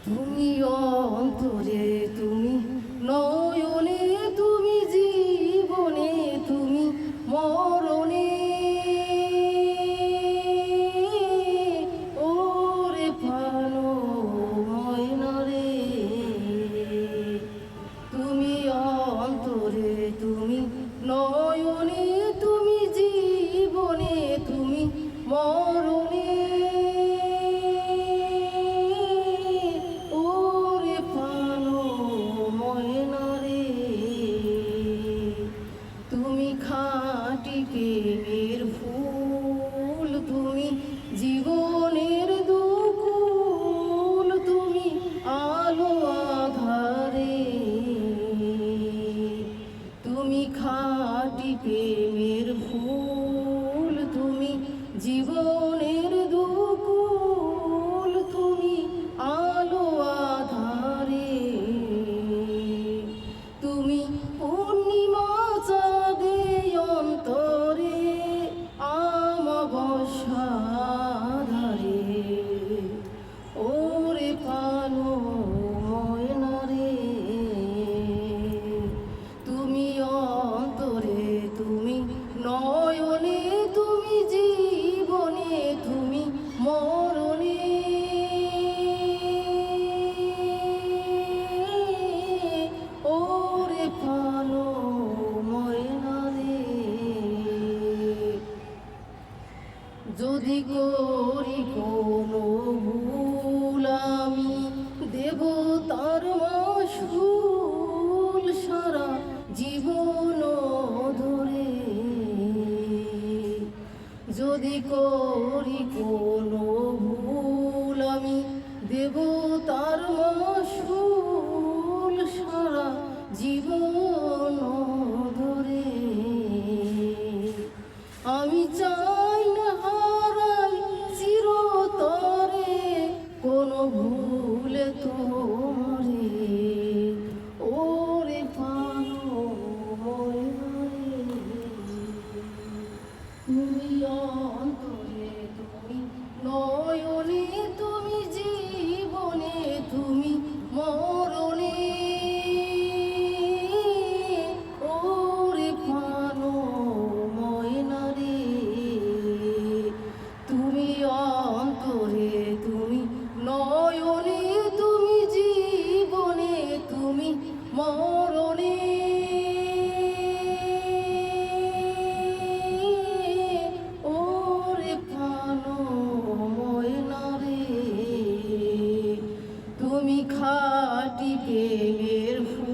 তুমি অন্তরে, তুমি নয়নে, তুমি জীবনে, তুমি মরণে। ওরে প্রাণ ময়না রে, তুমি অন্তরে, তুমি নয়নে, তুমি জীবনে, তুমি মরণে। ওরে প্রাণ ময়না রে, তুমি খাঁটি প্রেমের ফুল, তুমি জীবনের দুকুল, তুমি আলো আধারে। তুমি খাঁটি প্রেমের ফুল, তুমি জীবনের দুকুল, তুমি আলো আধারে। তুমি পূর্ণিমা চাঁদে অন্তরে, আমাবস্যা ধারে। ওরে প্রাণ ময়না রে, তুমি অন্তরে, তুমি নয়নে, তুমি জীবনে, তুমি মরণে। ওরে প্রাণ ময়না রে, যদি করি কোনো ভুল আমি দেব তার মাসুল সারা জীবন ধরে। যদি করি কোনো ভুল আমি দেব তার মাসুল সারা জীবন ধরে। আমি চাই না হারাই চিরতরে কোনো ভুলে তোমারে। ওরে প্রাণ ময়না রে, তুমি অন্তরে, তুমি নয়নে, তুমি জীবনে, তুমি মরণে। ওরে প্রাণ ময়না রে, তুমি অন্তরে, তুমি নয়নে, তুমি জীবনে, তুমি মরণে। ওরে প্রাণ ময়না রে, তুমি খাঁটি প্রেমের ফুল।